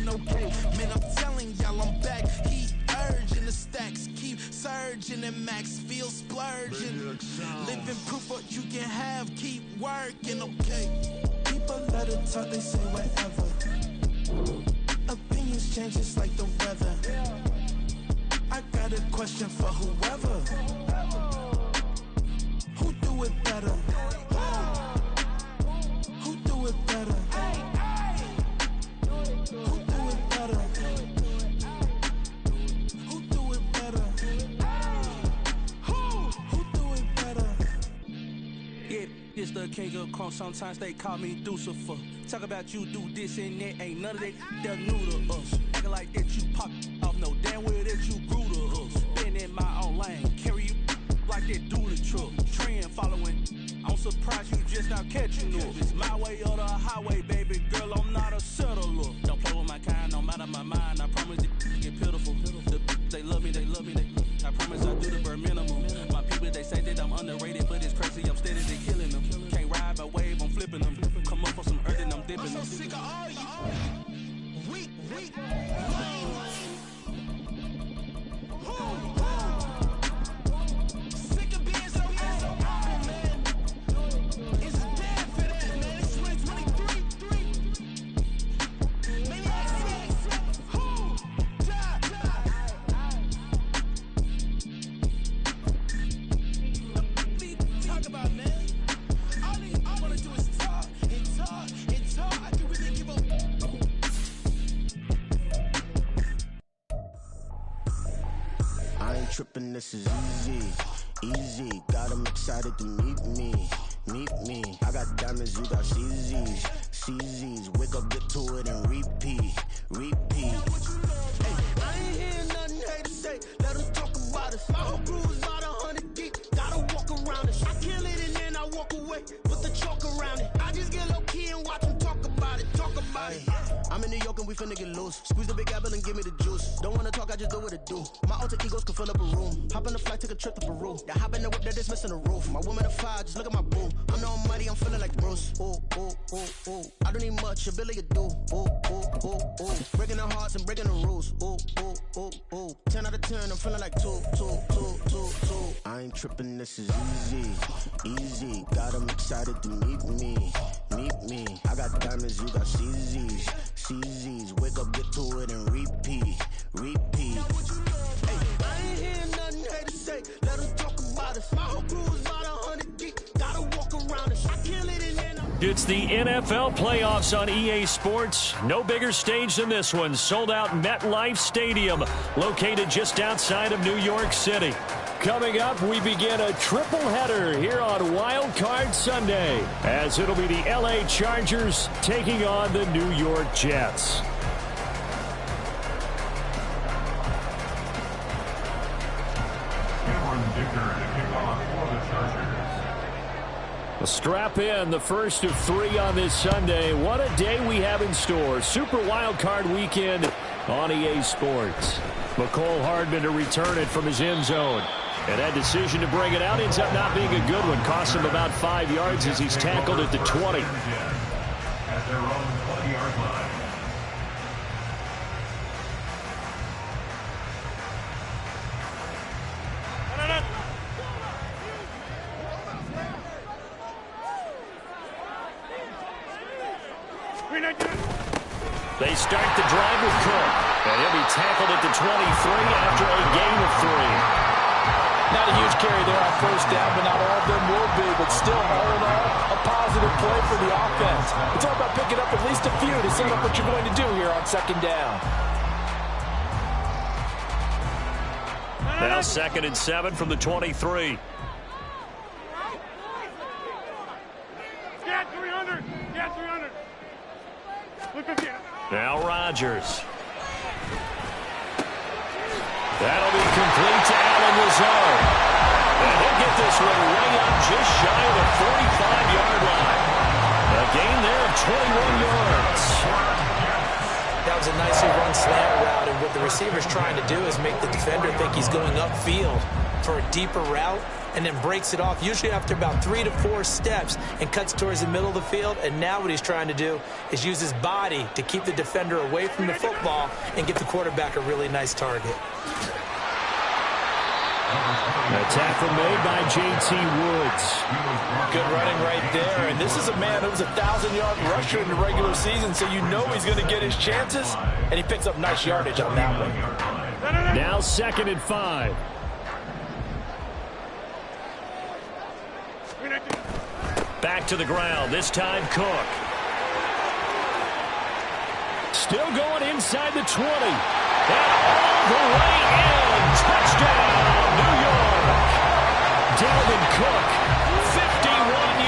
been okay. Man, I'm telling y'all I'm back. Heat urging the stacks, keep surging and max feel splurging. Living proof what you can have, keep working, okay. People let it talk, they say whatever. Opinions change just like the weather. I got a question for whoever. Who do it better? Who do it better? Who do it better? Who do it better? Who do it better? Yeah, it's the king of crunk. Sometimes they call me Lucifer. Talk about you do this and that. Ain't none of that that new to us. Acting like that you pop off. No damn well that you grew to us. Been in my own lane. Carry you like that dually truck. Trend following. I'm surprised you just not catching up. It's my way or the highway, baby girl. I'm not a settler. Don't play with my kind. I'm out of my mind. I promise it get pitiful. They love me. I promise I do the bare minimum. My people, they say that I'm underrated, but it's crazy. I'm steady, they killing them. Can't ride my wave, I'm flipping them. Come up for some earth and I'm dipping them. I'm so sick of all you. Weak, lame. Sick of being so open, man. It's dead for that, man. It's 2023. Maniacs, who? Talk about, man. All I wanna do is talk and talk and talk. I can really give up. I ain't tripping, this is easy. Got 'em excited to meet me. I got diamonds, you got CZs. Wake up, get to it and repeat. Hey, I ain't hearing nothing haters say. Let 'em talk about us. My whole crew is about 100 deep. Gotta walk around it. I kill it and then I walk away. Put the chalk around it. I just get low key and watch 'em talk about it. I'm in New York and we finna get loose. Squeeze the big apple and give me the juice. Don't wanna talk, I just do what it do. My alter egos can fill up a room. Hop on the flight, take a trip to Peru. Yeah, hop in the whip, that is missing the roof. My woman a fire, just look at my boo. I'm the almighty, I'm feeling like Bruce. Ooh. I don't need much, ability to do. Ooh. Breaking the hearts and breaking the rules. Ooh. 10 out of 10, I'm feeling like two. I ain't tripping, this is easy. Got 'em excited to meet me. I got diamonds, you got CZs. Wake up, get to it and repeat. Hey, I ain't hearing nothing haters say. Let 'em talk about us. My whole crew is about 100 deep. Gotta walk around us. I kill it and then It's the NFL playoffs on EA Sports. No bigger stage than this one. Sold out MetLife Stadium, located just outside of New York City. Coming up, we begin a triple header here on Wild Card Sunday, as it'll be the LA Chargers taking on the New York Jets. Strap in, the first of 3 on this Sunday. What a day we have in store. Super Wild Card Weekend on EA Sports. McCole Hardman to return it from his end zone. And that decision to bring it out ends up not being a good one. Costs him about 5 yards as he's tackled at the 20. At their own 20-yard line. They start the drive with Cook. And he'll be tackled at the 23 after a gain of 3. Not a huge carry there on first down, but not all of them will be. But still, all in all, a positive play for the offense. It's all about picking up at least a few to set up what you're going to do here on second down. Now 2nd and 7 from the 23. Yeah, 300. Yeah, 300. Look at that. Now Rodgers. That'll be complete to Alan Lazard. And he'll get this one way up just shy of the 45-yard line. A gain there of 21 yards. That was a nicely run slant route, and what the receiver's trying to do is make the defender think he's going upfield for a deeper route. and then breaks it off, usually after about 3 to 4 steps, and cuts towards the middle of the field. And now what he's trying to do is use his body to keep the defender away from the football and get the quarterback a really nice target. A tackle made by J.T. Woods. Good running right there. And this is a man who was a 1,000-yard rusher in the regular season, so you know he's going to get his chances. And he picks up nice yardage on that one. Now 2nd and 5. Back to the ground. This time Cook. Still going inside the 20. And all the way in. Touchdown, New York. Dalvin Cook, 51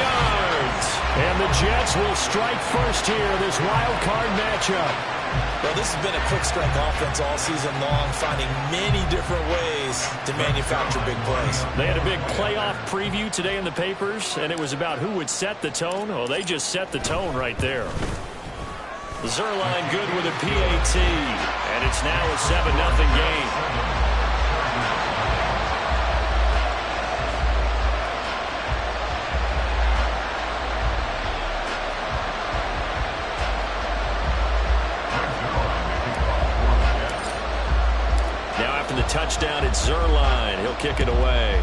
yards. And the Jets will strike first here, this wild card matchup. Well, this has been a quick strike offense all season long, finding many different ways to manufacture big plays. They had a big playoff preview today in the papers, and it was about who would set the tone. Well, they just set the tone right there. Zuerlein good with a PAT, and it's now a 7-0 game. The touchdown, it's Zuerlein. He'll kick it away.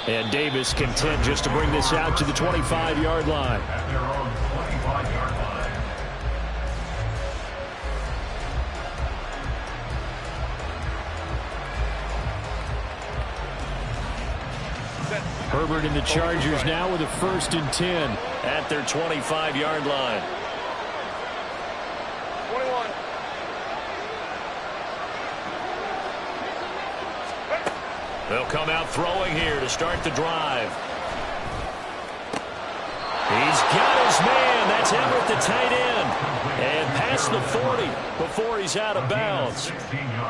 And Davis content just to bring this out to the 25-yard line. At their own 25-yard line. Herbert and the Chargers now with a 1st and 10 at their 25-yard line. 21. They'll come out throwing here to start the drive. He's got his man. That's Everett, the tight end. And past the 40 before he's out of bounds.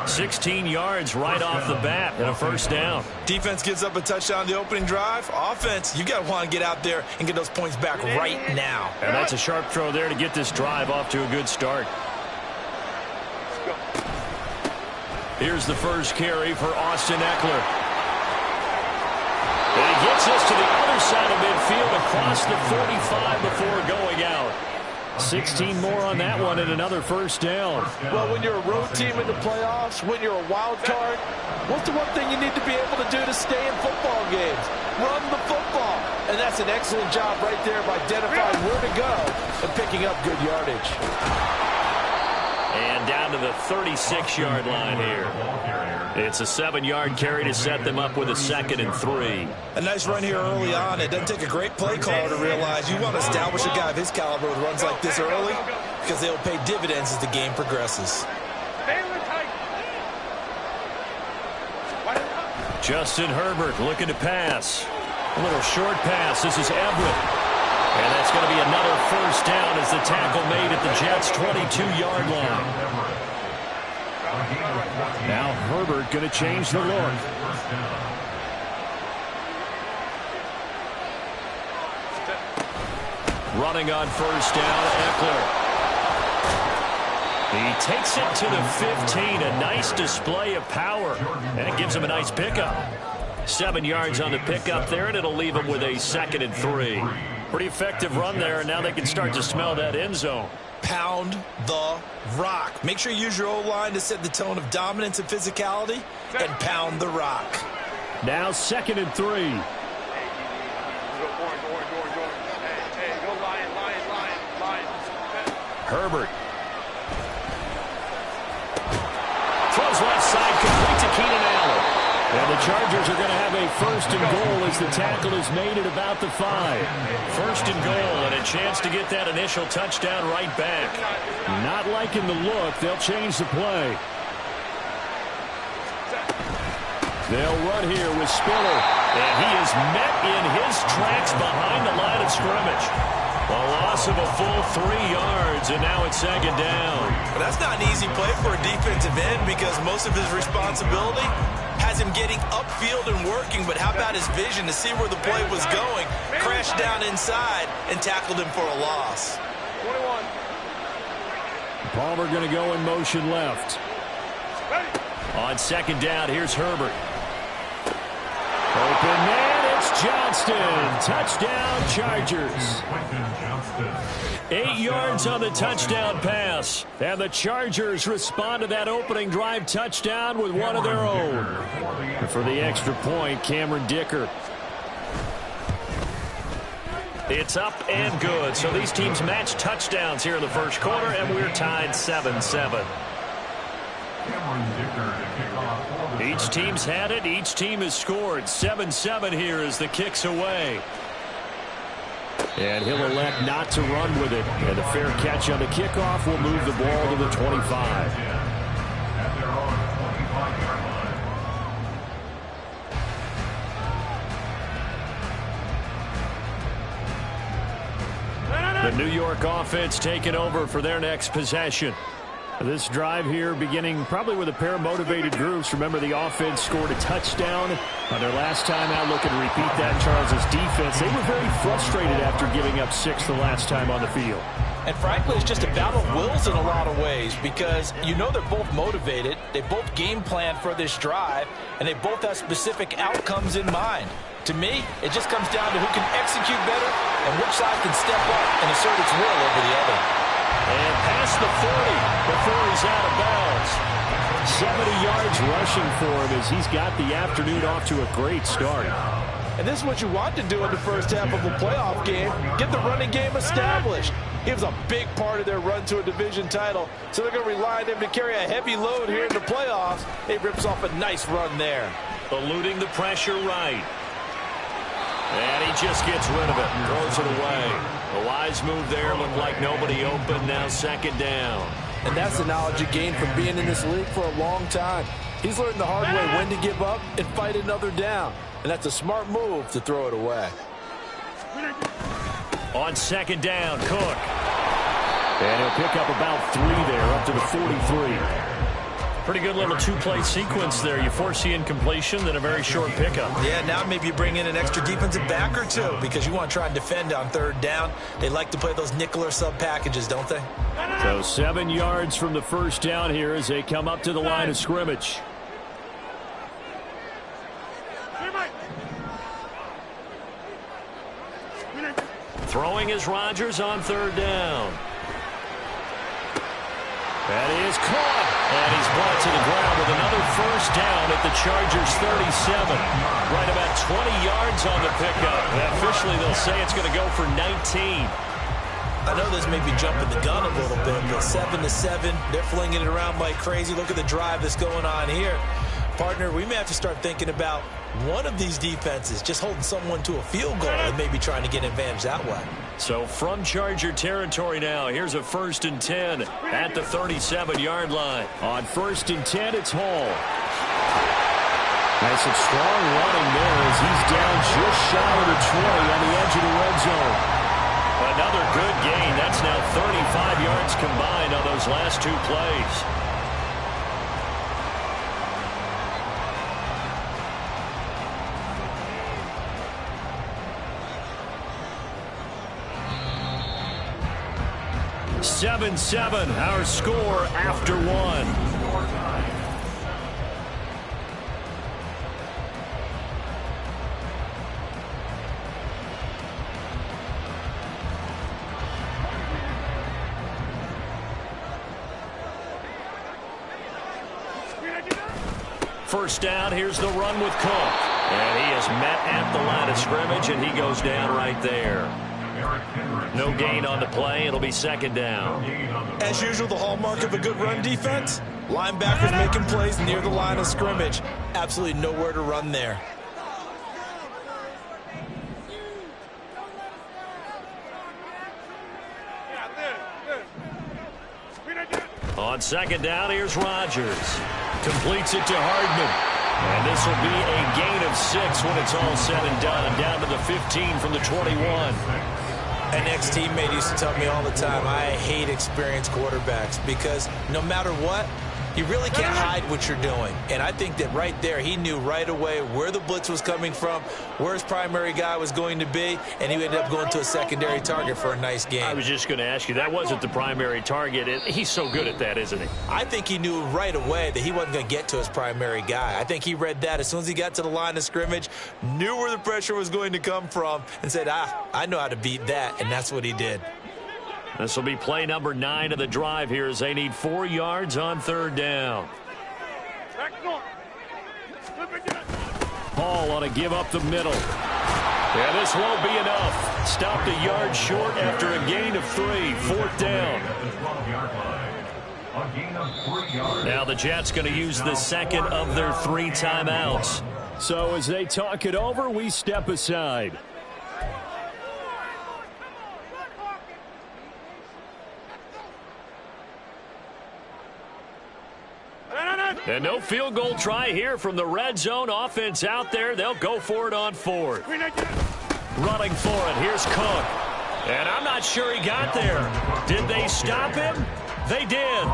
16 yards right off the bat and a 1st down. Defense gives up a touchdown the opening drive. Offense, you got to want to get out there and get those points back right now. And that's a sharp throw there to get this drive off to a good start. Here's the first carry for Austin Eckler. And he gets us to the other side of midfield across the 45 before going out. 16 more on that one and another 1st down. Well, when you're a road team in the playoffs, when you're a wild card, what's the one thing you need to be able to do to stay in football games? Run the football. And that's an excellent job right there of identifying where to go and picking up good yardage. And down to the 36-yard line here. It's a 7-yard carry to set them up with a 2nd and 3. A nice run here early on. It doesn't take a great play caller to realize you want to establish a guy of his caliber with runs like this early because they'll pay dividends as the game progresses. Justin Herbert looking to pass. A little short pass. This is Everett. And that's going to be another 1st down as the tackle made at the Jets' 22-yard line. Now Herbert going to change the look. Running on 1st down, Eckler. He takes it to the 15. A nice display of power. And it gives him a nice pickup. 7 yards on the pickup there, and it'll leave him with a 2nd and 3. Pretty effective run there, and now they can start to smell that end zone. Pound the rock. Make sure you use your O-line to set the tone of dominance and physicality, and pound the rock. Now 2nd and 3. Herbert. Throws left side, complete to Keenan Allen. And the Chargers are going to have a 1st and goal as the tackle is made at about the 5. 1st and goal and a chance to get that initial touchdown right back. Not liking the look. They'll change the play. They'll run here with Spiller. And he is met in his tracks behind the line of scrimmage. A loss of a full 3 yards, and now it's 2nd down. But that's not an easy play for a defensive end because most of his responsibility has him getting upfield and working, but how about his vision to see where the play was going, crashed down inside, and tackled him for a loss. 21. Palmer going to go in motion left. On second down, here's Herbert. Open man, it's Johnston. Touchdown, Chargers. 8 yards on the touchdown pass. And the Chargers respond to that opening drive touchdown with one of their own. And for the extra point, Cameron Dicker. It's up and good. So these teams match touchdowns here in the first quarter, and we're tied 7-7. Each team's had it. Each team has scored. 7-7 here as the kick's away. And he'll elect not to run with it. And a fair catch on the kickoff will move the ball to the 25. The New York offense taking over for their next possession. This drive here beginning probably with a pair of motivated groups. Remember, the offense scored a touchdown on their last time out. Looking to repeat that. Charles' defense, they were very frustrated after giving up 6 the last time on the field. And frankly, it's just a battle of wills in a lot of ways, because you know they're both motivated. They both game plan for this drive, and they both have specific outcomes in mind. To me, it just comes down to who can execute better and which side can step up and assert its will over the other. And past the 40 before he's out of bounds. 70 yards rushing for him as he's got the afternoon off to a great start. And this is what you want to do in the first half of a playoff game. Get the running game established. He was a big part of their run to a division title, so they're going to rely on him to carry a heavy load here in the playoffs. He rips off a nice run there. Eluding the pressure right. And he just gets rid of it. Throws it away. A wise move there. Looked like nobody open. Now second down. And that's the knowledge he gained from being in this league for a long time. He's learned the hard way when to give up and fight another down. And that's a smart move to throw it away. On second down, Cook. And he'll pick up about 3 there, up to the 43. Pretty good little two-play sequence there. You force the incompletion, then a very short pickup. Yeah, now maybe you bring in an extra defensive back or two because you want to try and defend on third down. They like to play those nickel or sub packages, don't they? So 7 yards from the first down here as they come up to the line of scrimmage. Throwing is Rodgers on third down. That is caught. And he's brought to the ground with another first down at the Chargers 37. Right about 20 yards on the pickup. And officially, they'll say it's going to go for 19. I know this may be jumping the gun a little bit, but 7-7, they're flinging it around like crazy. Look at the drive that's going on here. Partner, we may have to start thinking about one of these defenses just holding someone to a field goal and maybe trying to get an advantage that way. So from Charger territory now, here's a 1st and 10 at the 37-yard line. On 1st and 10, it's Hall. Nice and strong running there as he's down just shy of the 20 on the edge of the red zone. Another good gain. That's now 35 yards combined on those last 2 plays. (7-7) our score after 1. First down, here's the run with Cook. And he is met at the line of scrimmage, and he goes down right there. No gain on the play. It'll be second down. As usual, the hallmark of a good run defense, linebackers making plays near the line of scrimmage. Absolutely nowhere to run there. On second down, here's Rodgers. Completes it to Hardman. And this will be a gain of 6 when it's all said and done. Down to the 15 from the 21. An ex-teammate used to tell me all the time, I hate experienced quarterbacks because no matter what, You really can't hide what you're doing. And I think that right there, he knew right away where the blitz was coming from, where his primary guy was going to be, and he ended up going to a secondary target for a nice game. I was just going to ask you, that wasn't the primary target. He's so good at that, isn't he? I think he knew right away that he wasn't going to get to his primary guy. I think he read that as soon as he got to the line of scrimmage, knew where the pressure was going to come from, and said, I know how to beat that, and that's what he did. This will be play number 9 of the drive here as they need 4 yards on 3rd down. Hall on a give up the middle. Yeah, this won't be enough. Stopped a yard short after a gain of 3. 4th down. Now the Jets going to use the second of their 3 timeouts. So as they talk it over, we step aside. And no field goal try here from the red zone. Offense out there. They'll go for it on 4th. Running for it. Here's Cook. And I'm not sure he got there. Did they stop him? They did.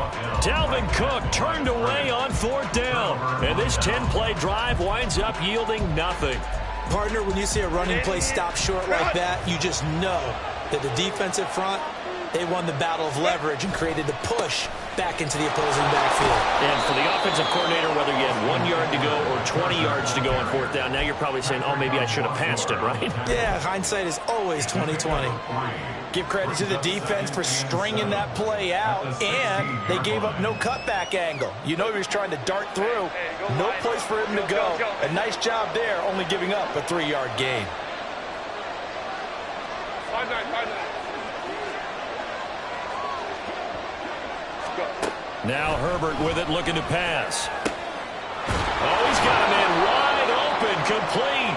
Dalvin Cook turned away on 4th down. And this 10-play drive winds up yielding nothing. Partner, when you see a running play stop short like that, you just know that the defensive front, they won the battle of leverage and created the push back into the opposing backfield. And for the offensive coordinator, whether you had 1 yard to go or 20 yards to go on 4th down, now you're probably saying, oh, maybe I should have passed it, right? Yeah, hindsight is always 20/20. Give credit to the defense for stringing that play out, and they gave up no cutback angle. You know he was trying to dart through. No place for him to go. A nice job there, only giving up a 3-yard gain. Now Herbert with it, looking to pass. Oh, he's got a man wide open, complete.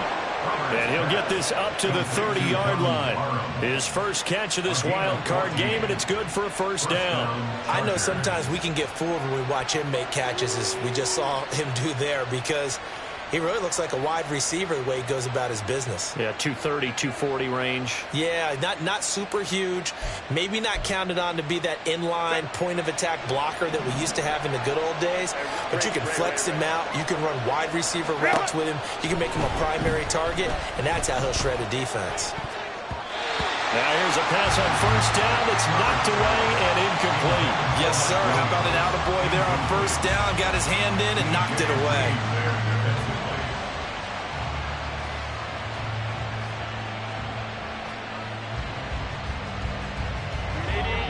And he'll get this up to the 30-yard line. His first catch of this wild card game, and it's good for a 1st down. I know sometimes we can get fooled when we watch him make catches, as we just saw him do there, because he really looks like a wide receiver the way he goes about his business. Yeah, 230, 240 range. Yeah, not super huge. Maybe not counted on to be that inline point-of-attack blocker that we used to have in the good old days. But you can flex him out. You can run wide receiver routes with him. You can make him a primary target, and that's how he'll shred a defense. Now here's a pass on 1st down that's knocked away and incomplete. Yes, sir. How about an attaboy there on 1st down? Got his hand in and knocked it away.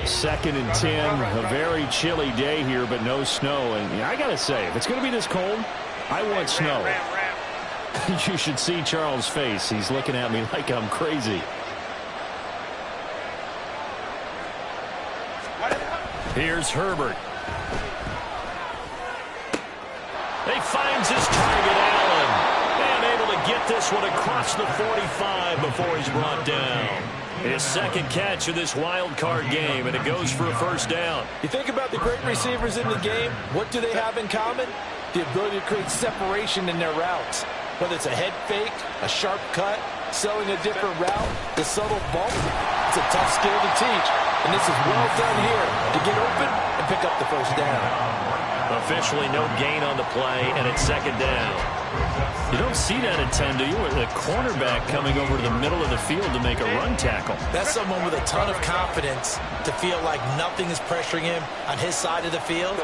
2nd and 10, a very chilly day here, but no snow. And I got to say, if it's going to be this cold, I want snow. You should see Charles' face. He's looking at me like I'm crazy. Here's Herbert. He finds his target, Allen. And able to get this one across the 45 before he's brought down. His 2nd catch of this wild card game, and it goes for a 1st down. You think about the great receivers in the game, what do they have in common? The ability to create separation in their routes. Whether it's a head fake, a sharp cut, selling a different route, the subtle bump, it's a tough skill to teach. And this is well done here to get open and pick up the 1st down. Officially no gain on the play, and it's 2nd down. You don't see that at times, do you? With a cornerback coming over to the middle of the field to make a run tackle. That's someone with a ton of confidence to feel like nothing is pressuring him on his side of the field.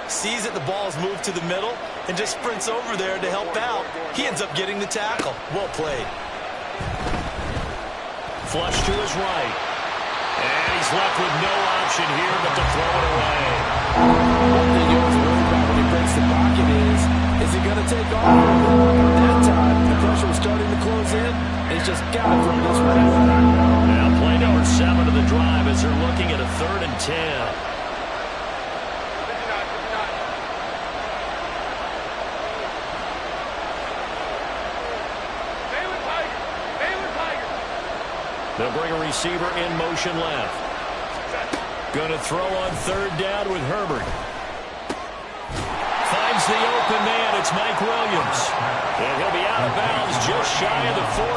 Sees that the ball is moved to the middle and just sprints over there to help out. He ends up getting the tackle. Well played. Flush to his right. And he's left with no option here but to throw it away. One thing you always worry about when he breaks the pocket is he going to take off? That time, the pressure was starting to close in, and he's just got to throw this one. Now play number 7 of the drive as they're looking at a 3rd and 10. They'll bring a receiver in motion left. Going to throw on 3rd down with Herbert. Finds the open man. It's Mike Williams. And he'll be out of bounds just shy of the 40.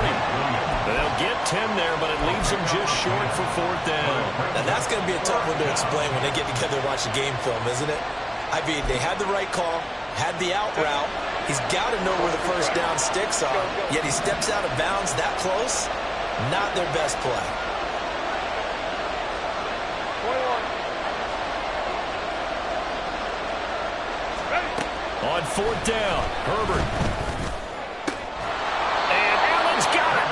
They'll get 10 there, but it leaves him just short for 4th down. Now that's going to be a tough one to explain when they get together and watch the game film, isn't it? I mean, they had the right call, had the out route. He's got to know where the first down sticks are, yet he steps out of bounds that close. Not their best play. 21. On fourth down, Herbert. And Allen's got it.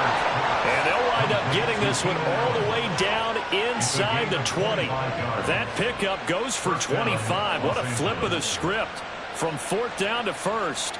And they'll wind up getting this one all the way down inside the 20. That pickup goes for 25. What a flip of the script from fourth down to first.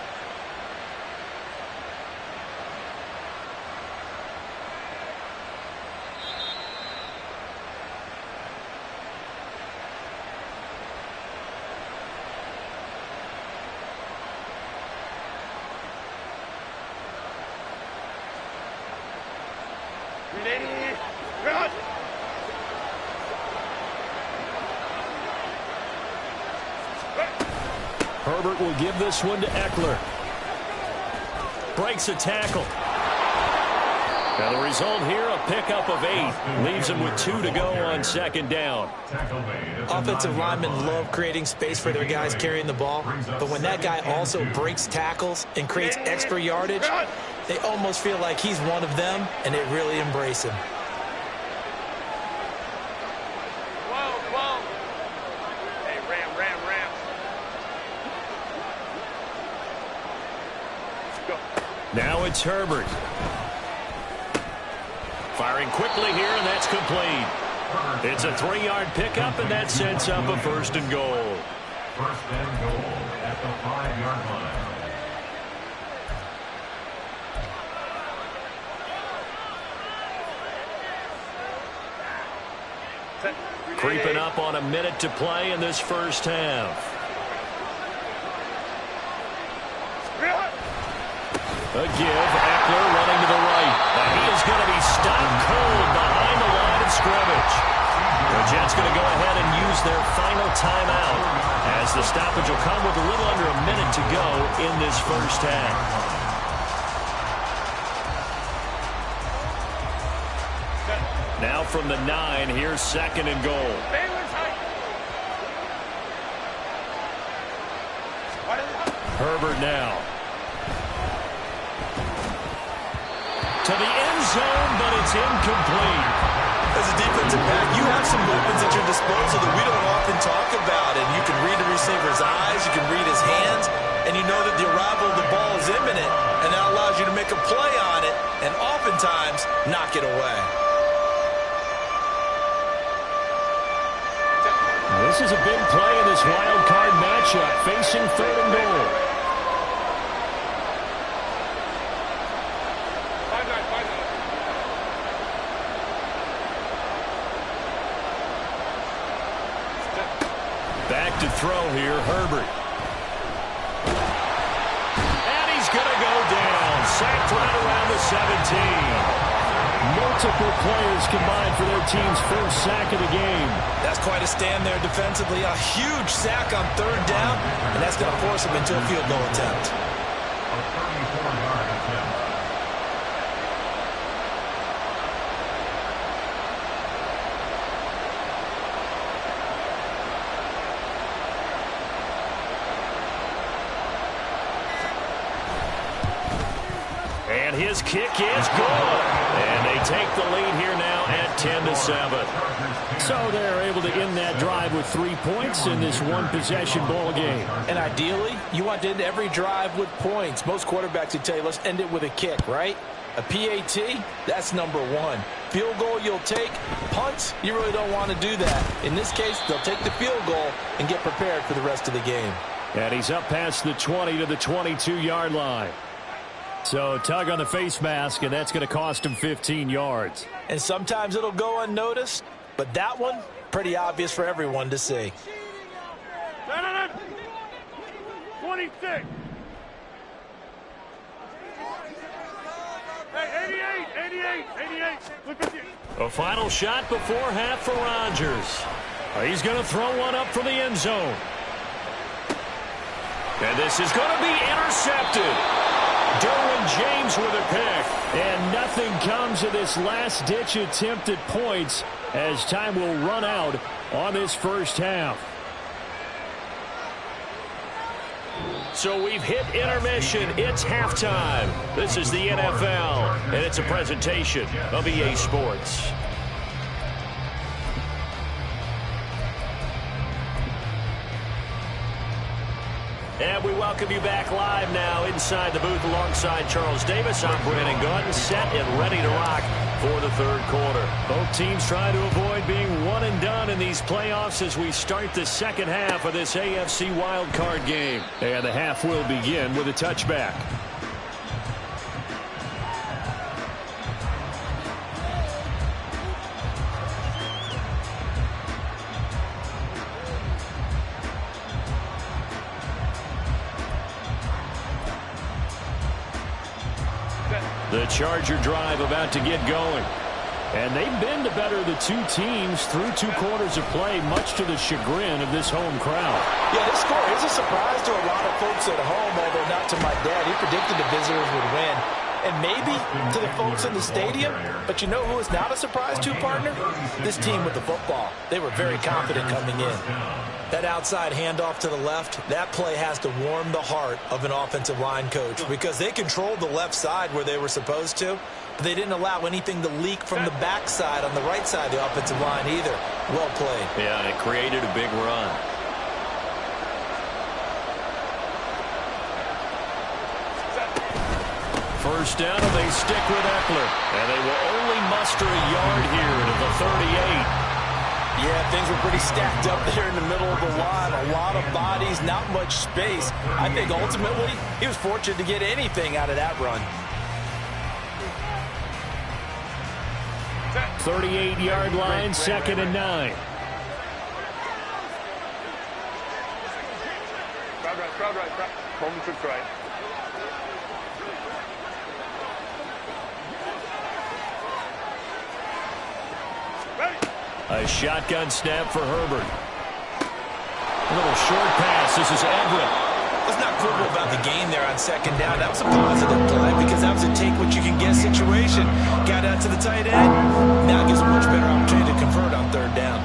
Herbert will give this one to Eckler. Breaks a tackle. Now the result here, a pickup of 8. Leaves him with 2 to go on second down. Offensive linemen love creating space for their guys carrying the ball, but when that guy also breaks tackles and creates extra yardage, they almost feel like he's one of them, and they really embrace him. Now it's Herbert. Firing quickly here, and that's complete. It's a 3-yard pickup, and that sets up a first and goal. First and goal at the 5-yard line. Creeping up on a minute to play in this first half. A give, Eckler running to the right. And he is going to be stopped cold behind the line of scrimmage. The Jets going to go ahead and use their final timeout as the stoppage will come with a little under a minute to go in this first half. Now from the 9, here's second and goal. Herbert now. To the end zone, but it's incomplete. As a defensive back, you have some weapons at your disposal that we don't often talk about. And you can read the receiver's eyes, you can read his hands, and you know that the arrival of the ball is imminent, and that allows you to make a play on it and oftentimes knock it away. This is a big play in this wild card matchup, facing third and goal. Back to throw here, Herbert. And he's going to go down. Sacked right around the 17. Multiple players combined for their team's first sack of the game. That's quite a stand there defensively. A huge sack on third down, and that's going to force him into a field goal attempt. A 34-yard attempt. And his kick is good. And they take the lead here now at 10-7. So they're able to end that drive with 3 points in this one-possession ball game. And ideally, you want to end every drive with points. Most quarterbacks would tell you, let's end it with a kick, right? A PAT, that's number 1. Field goal you'll take. Punts, you really don't want to do that. In this case, they'll take the field goal and get prepared for the rest of the game. And he's up past the 20 to the 22-yard line. So tug on the face mask, and that's going to cost him 15 yards. And sometimes it'll go unnoticed, but that one, pretty obvious for everyone to see. 26. Hey, 88. Look at you. A final shot before half for Rodgers. He's going to throw one up from the end zone. And this is going to be intercepted. Derwin James with a pick. And nothing comes of this last-ditch attempt at points as time will run out on this first half. So we've hit intermission. It's halftime. This is the NFL, and it's a presentation of EA Sports. And we welcome you back live now inside the booth alongside Charles Davis. I'm Brandon Gaudin, set and ready to rock for the third quarter. Both teams trying to avoid being one and done in these playoffs as we start the second half of this AFC wildcard game. And the half will begin with a touchback. The Charger drive about to get going. And they've been the better of the two teams through 2 quarters of play, much to the chagrin of this home crowd. Yeah, this score is a surprise to a lot of folks at home, although not to my dad. He predicted the visitors would win. And maybe to the folks in the stadium. But you know who is not a surprise to, partner? This team with the football. They were very confident coming in. That outside handoff to the left, that play has to warm the heart of an offensive line coach because they controlled the left side where they were supposed to, but they didn't allow anything to leak from the backside on the right side of the offensive line either. Well played. Yeah, and it created a big run. First down, and they stick with Eckler. And they will only muster a yard here to the 38. Yeah, things were pretty stacked up there in the middle of the line. A lot of bodies, not much space. I think ultimately he was fortunate to get anything out of that run. 38-yard line, 2nd and 9. Crowd right. Home trick right. A shotgun snap for Herbert. A little short pass. This is Everett. Let's not quibble about the gain there on 2nd down. That was a positive play because that was a take-what-you-can-get situation. Got out to the tight end. Now it gives a much better opportunity to convert on 3rd down.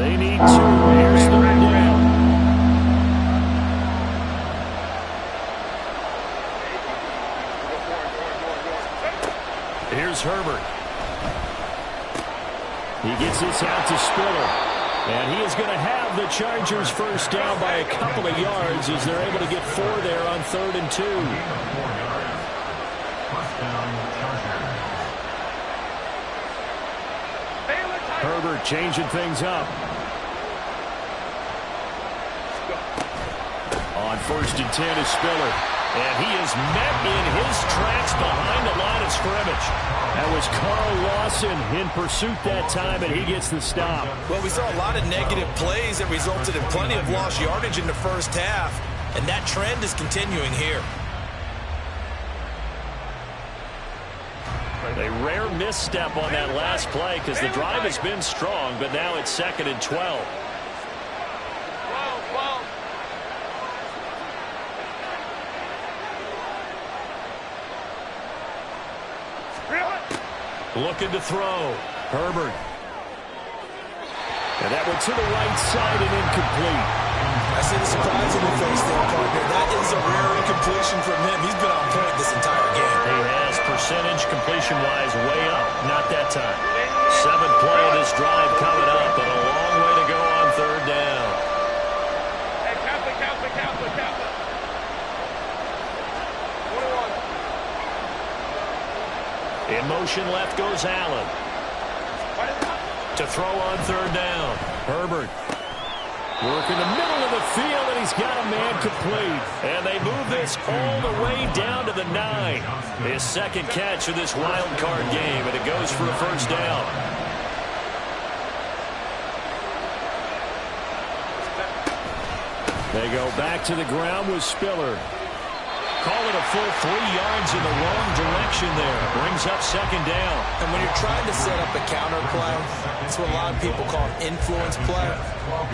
They need 2. Here's 3rd down. Here's Herbert. He gets this out to Spiller. And he is going to have the Chargers first down by a couple of yards as they're able to get 4 there on 3rd and 2. Herbert changing things up. On 1st and 10 is Spiller. And he is met in his tracks behind the line of scrimmage. That was Carl Lawson in pursuit that time, and he gets the stop. Well, we saw a lot of negative plays that resulted in plenty of lost yardage in the first half, and that trend is continuing here. A rare misstep on that last play because the drive has been strong, but now it's 2nd and 12. Looking to throw. Herbert. And that one to the right side and incomplete. I see the surprise in your face there, partner. That is a rare incompletion from him. He's been on point this entire game. He has percentage completion-wise way up. Not that time. 7th play of this drive coming up, but a long way to go on 3rd down. Hey, Catholic. In motion left goes Allen. To throw on 3rd down. Herbert. Working the middle of the field, and he's got a man complete. And they move this all the way down to the 9. His 2nd catch of this wild card game, and it goes for a first down. They go back to the ground with Spiller. Call it a full 3 yards in the wrong direction there. Brings up 2nd down. And when you're trying to set up a counter play, it's what a lot of people call an influence play.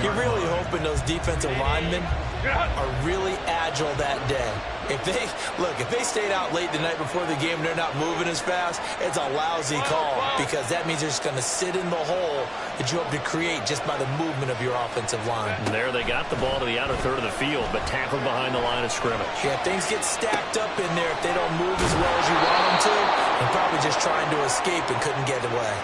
You're really hoping those defensive linemen are really agile that day. If they stayed out late the night before the game and they're not moving as fast, it's a lousy call because that means they're just going to sit in the hole that you hope to create just by the movement of your offensive line. And there they got the ball to the outer third of the field, but tackled behind the line of scrimmage. Yeah, things get stacked up in there if they don't move as well as you want them to. They're probably just trying to escape and couldn't get away.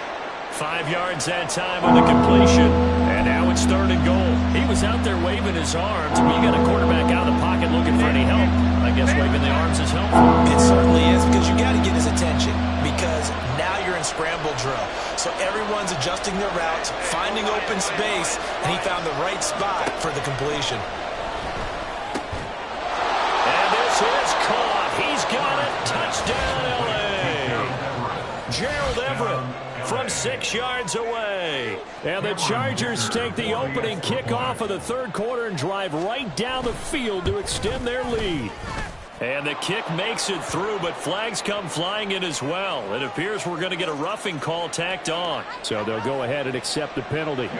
5 yards that time on the completion. And now it's 3rd and goal. He was out there waving his arms. When you got a quarterback out of the pocket looking for any help, I guess waving the arms is helpful. It certainly is because you got to get his attention because now you're in scramble drill. So everyone's adjusting their routes, finding open space, and he found the right spot for the completion. And this is caught. He's got it. Touchdown, L.A. Gerald Everett from 6 yards away. And the Chargers take the opening kickoff of the 3rd quarter and drive right down the field to extend their lead. And the kick makes it through, but flags come flying in as well. It appears we're going to get a roughing call tacked on. So they'll go ahead and accept the penalty.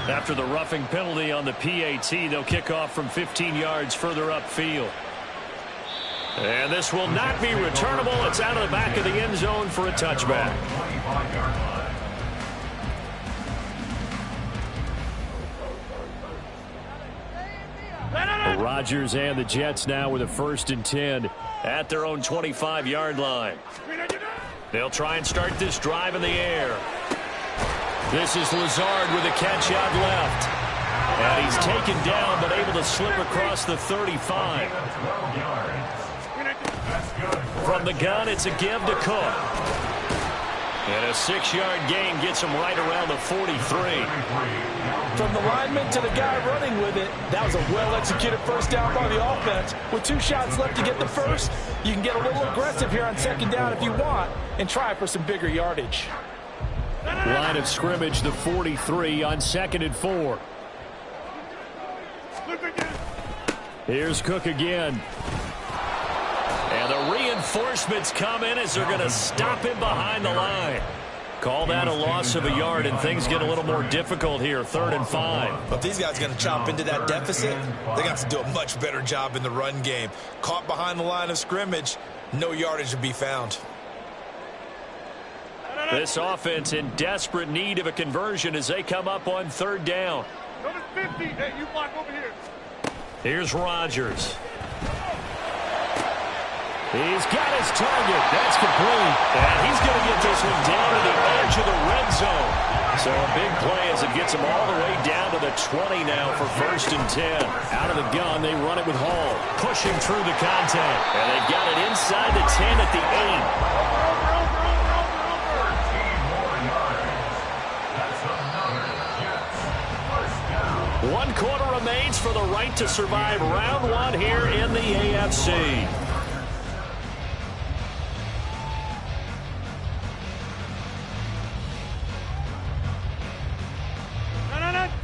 After the roughing penalty on the PAT, they'll kick off from 15 yards further upfield. And this will not be returnable. It's out of the back of the end zone for a touchback. Rodgers and the Jets now with a 1st and 10 at their own 25-yard line. They'll try and start this drive in the air. This is Lazard with a catch out left. And he's taken down but able to slip across the 35. From the gun, it's a give to Cook. And a 6-yard gain gets him right around the 43. From the lineman to the guy running with it, that was a well-executed first down by the offense. With 2 shots left to get the first, you can get a little aggressive here on 2nd down if you want and try for some bigger yardage. Line of scrimmage, the 43 on 2nd and 4. Here's Cook again. And the reinforcements come in as they're going to stop him behind the line. Call that a loss of a yard, and things get a little more difficult here, 3rd and 5. But if these guys are going to chop into that deficit, they got to do a much better job in the run game. Caught behind the line of scrimmage, no yardage to be found. This offense in desperate need of a conversion as they come up on 3rd down. Number 50, hey, you block over here. Here's Rodgers. He's got his target. That's complete. And he's going to get this one down to the edge of the red zone. So a big play as it gets him all the way down to the 20 now for 1st and 10. Out of the gun, they run it with Hall. Pushing through the contact. And they've got it inside the 10 at the 8. 1 quarter remains for the right to survive round 1 here in the AFC.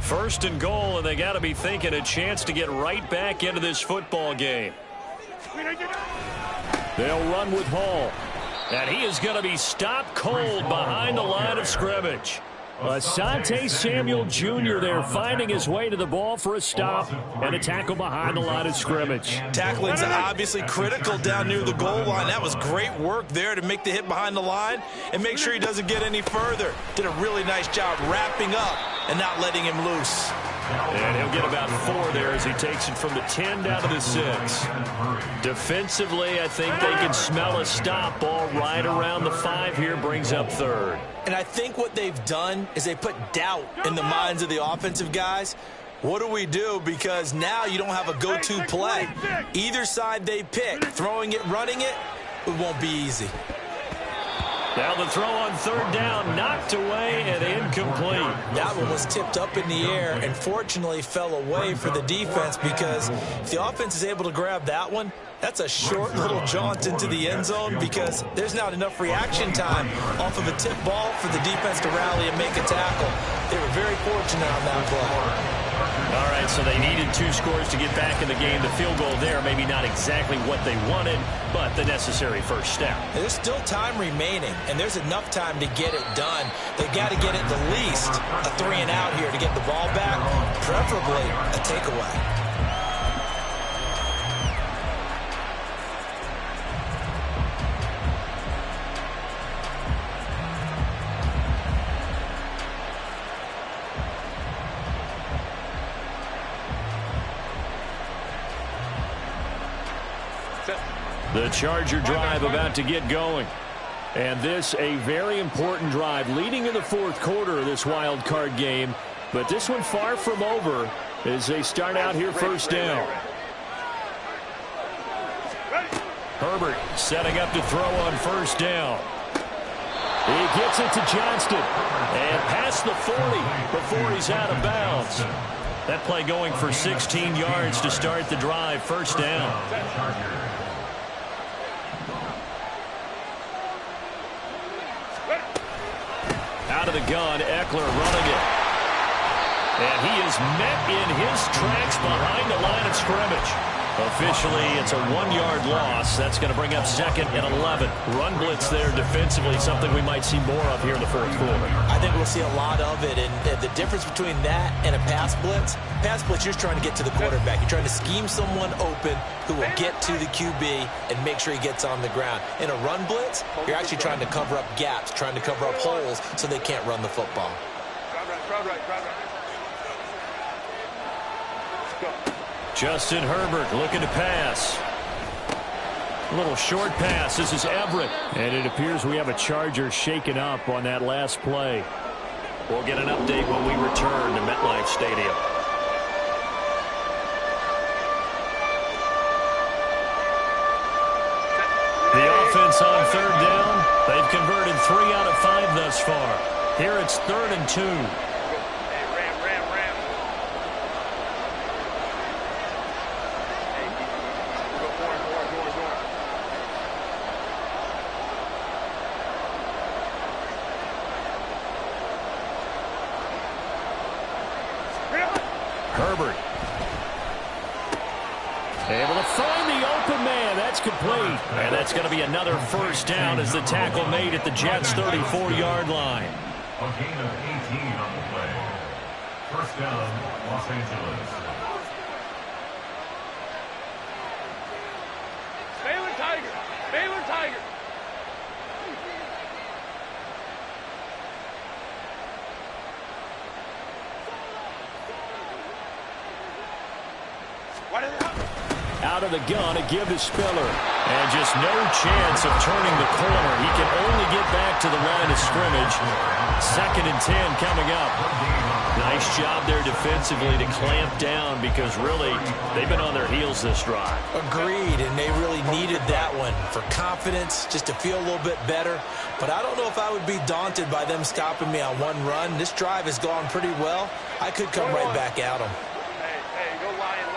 First and goal, and they got to be thinking a chance to get right back into this football game. They'll run with Hall. And he is going to be stopped cold behind the line of scrimmage. Asante Samuel Jr. there finding his way to the ball for a stop and a tackle behind the line of scrimmage. Tackling's obviously critical down near the goal line. That was great work there to make the hit behind the line and make sure he doesn't get any further. Did a really nice job wrapping up and not letting him loose. And he'll get about 4 there as he takes it from the 10 down to the 6. Defensively, I think they can smell a stop ball right around the 5 here, brings up 3rd. And I think what they've done is they put doubt in the minds of the offensive guys. What do we do? Because now you don't have a go-to play. Either side they pick, throwing it, running it, it won't be easy. Now the throw on 3rd down, knocked away and incomplete. That one was tipped up in the air and fortunately fell away for the defense because if the offense is able to grab that one, that's a short little jaunt into the end zone because there's not enough reaction time off of a tip ball for the defense to rally and make a tackle. They were very fortunate on that play. All right, so they needed 2 scores to get back in the game. The field goal there, maybe not exactly what they wanted, but the necessary first step. There's still time remaining, and there's enough time to get it done. They've got to get it at least a 3-and-out here to get the ball back, preferably a takeaway. The Charger drive about to get going. And this a very important drive leading in the 4th quarter of this wild card game. But this one far from over as they start out here first down. Herbert setting up to throw on first down. He gets it to Johnston. And past the 40 before he's out of bounds. That play going for 16 yards to start the drive. First down. Out of the gun, Eckler running it. And he is met in his tracks behind the line of scrimmage. Officially, it's a 1-yard loss. That's going to bring up 2nd and 11. Run blitz there defensively, something we might see more of here in the 4th quarter. I think we'll see a lot of it, and the difference between that and a pass blitz, you're trying to get to the quarterback. You're trying to scheme someone open who will get to the QB and make sure he gets on the ground. In a run blitz, you're actually trying to cover up gaps, trying to cover up holes so they can't run the football. Justin Herbert looking to pass. A little short pass. This is Everett. And it appears we have a Charger shaken up on that last play. We'll get an update when we return to MetLife Stadium. The offense on 3rd down. They've converted 3 out of 5 thus far. Here it's 3rd and 2. Herbert. Able to find the open man. That's complete. And that's going to be another first down as the tackle made at the Jets' 34-yard line. A gain of 18 on the play. First down, Los Angeles. Baylor Tiger! Baylor Tiger! Out of the gun, a give to Spiller. And just no chance of turning the corner. He can only get back to the line of scrimmage. 2nd and 10 coming up. Nice job there defensively to clamp down because really they've been on their heels this drive. Agreed, and they really needed that one for confidence, just to feel a little bit better. But I don't know if I would be daunted by them stopping me on one run. This drive has gone pretty well. I could come right back at them. Hey, go Lion.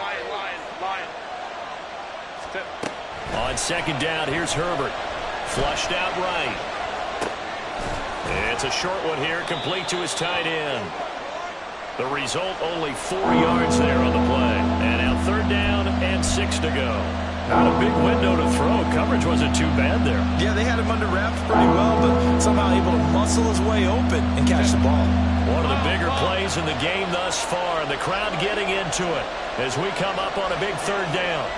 On 2nd down, here's Herbert. Flushed out right. It's a short one here, complete to his tight end. The result, only 4 yards there on the play. And now 3rd down and 6 to go. Not a big window to throw. Coverage wasn't too bad there. Yeah, they had him under wraps pretty well, but somehow able to muscle his way open and catch the ball. One of the bigger plays in the game thus far, and the crowd getting into it as we come up on a big 3rd down.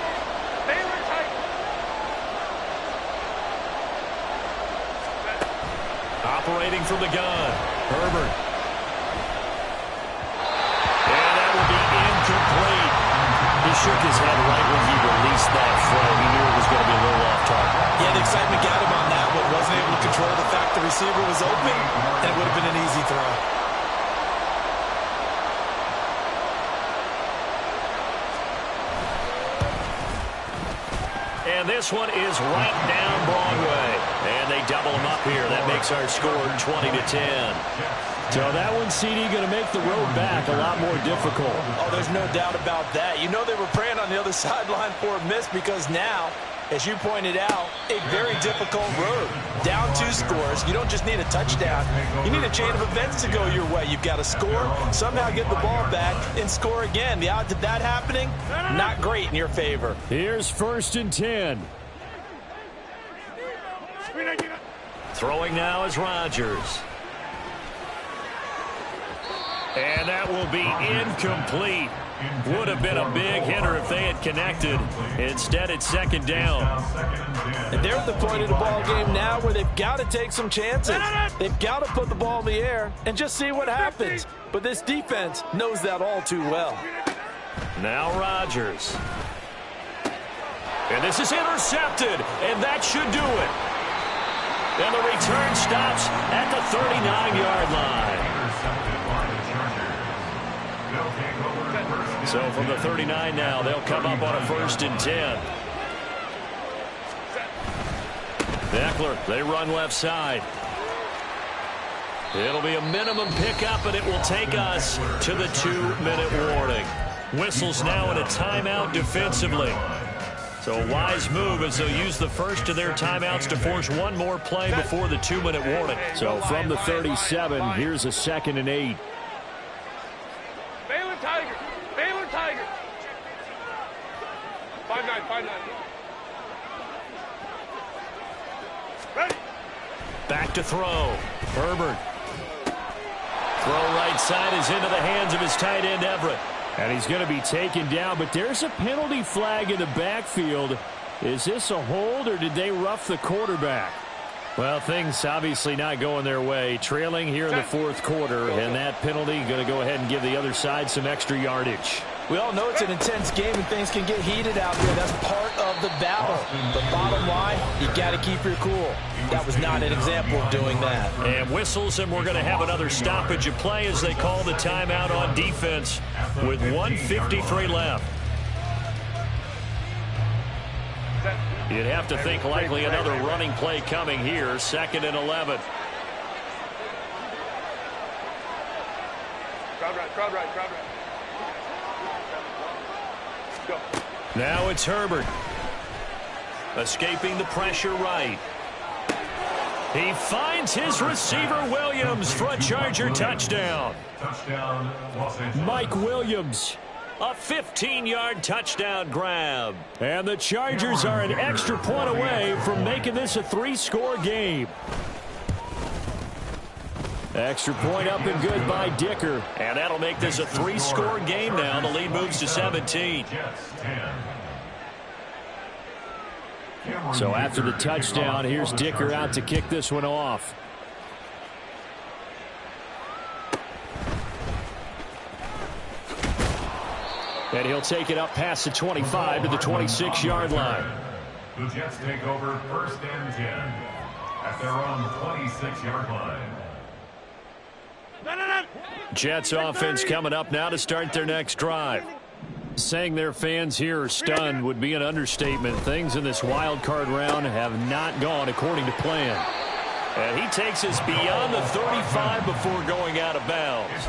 Operating from the gun, Herbert. And that will be incomplete. He shook his head right when he released that throw. He knew it was going to be a little off target. Yeah, the excitement got him on that one. Wasn't able to control the fact the receiver was open, and it would have been an easy throw. And this one is right down Broadway. And they double him up here. That makes our score 20-10. So that one, CD, going to make the road back a lot more difficult. Oh, there's no doubt about that. You know they were praying on the other sideline for a miss because now As you pointed out, a very difficult road. Down 2 scores. You don't just need a touchdown. You need a chain of events to go your way. You've got to score, somehow get the ball back, and score again. The odds of that happening, not great in your favor. Here's 1st and 10. Throwing now is Rodgers. And that will be incomplete. Would have been a big hitter if they had connected. Instead, it's 2nd down. And they're at the point of the ball game now where they've got to take some chances. They've got to put the ball in the air and just see what happens. But this defense knows that all too well. Now Rodgers. And this is intercepted, and that should do it. And the return stops at the 39-yard line. So from the 39 now, they'll come up on a 1st and 10. Eckler, they run left side. It'll be a minimum pickup, and it will take us to the 2-minute warning. Whistles now in a timeout defensively. So a wise move as they'll use the first of their timeouts to force one more play before the 2-minute warning. So from the 37, here's a 2nd and 8. Baylor Tiger. Baylor Tiger. 5-9. Ready. Back to throw. Herbert. Throw right side is into the hands of his tight end, Everett. And he's going to be taken down, but there's a penalty flag in the backfield. Is this a hold, or did they rough the quarterback? Well, things obviously not going their way. Trailing here in the 4th quarter, and that penalty going to go ahead and give the other side some extra yardage. We all know it's an intense game and things can get heated out there. That's part of the battle. But bottom line, you got to keep your cool. That was not an example of doing that. And whistles, and we're going to have another stoppage of play as they call the timeout on defense with 1:53 left. You'd have to think likely another running play coming here. 2nd and 11. Crowd right. Go. Now it's Herbert. Escaping the pressure right. He finds his receiver Williams for a Charger touchdown. Touchdown, Los Angeles. Mike Williams. A 15-yard touchdown grab. And the Chargers are an extra point away from making this a 3-score game. Extra point up and good by Dicker. And that'll make this a 3-score game now. The lead moves to 17. So after the touchdown, here's Dicker out to kick this one off. And he'll take it up past the 25 to the 26-yard line. The Jets take over 1st and 10 at their own 26-yard line. Jets offense coming up now to start their next drive. Saying their fans here are stunned would be an understatement. Things in this wild card round have not gone according to plan. And he takes us beyond the 35 before going out of bounds.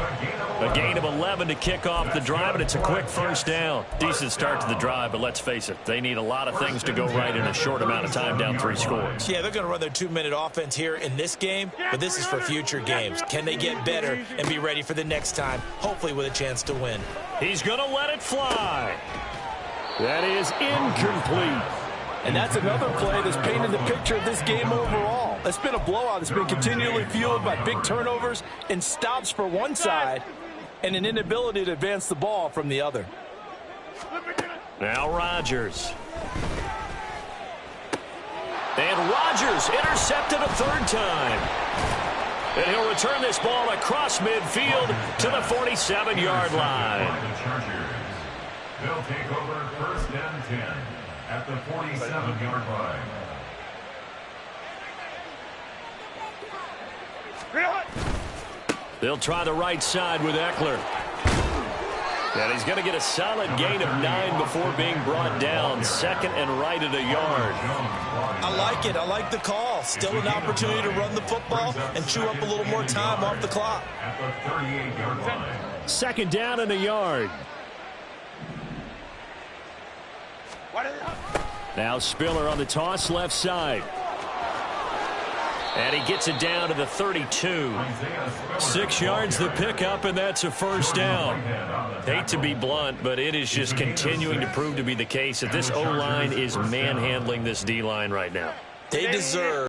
A gain of 11 to kick off the drive, and it's a quick 1st down. Decent start to the drive, but let's face it, they need a lot of things to go right in a short amount of time, down 3 scores. Yeah, they're going to run their 2-minute offense here in this game, but this is for future games. Can they get better and be ready for the next time, hopefully with a chance to win? He's going to let it fly. That is incomplete. And that's another play that's painted the picture of this game overall. It's been a blowout. It's been continually fueled by big turnovers and stops for one side and an inability to advance the ball from the other. Now Rodgers. And Rodgers intercepted a 3rd time. And he'll return this ball across midfield to the 47-yard line. They'll take over 1st and 10 at the 47-yard line. They'll try the right side with Eckler. And he's going to get a solid gain of 9 before being brought down. 2nd and right at a yard. I like it. I like the call. Still an opportunity to run the football and chew up a little more time off the clock. At the 38-yard line. 2nd down and a yard. Now Spiller on the toss left side. And he gets it down to the 32. 6 yards the pickup, and that's a first down. Hate to be blunt, but it is just continuing to prove to be the case that this O-line is manhandling this D-line right now. They deserve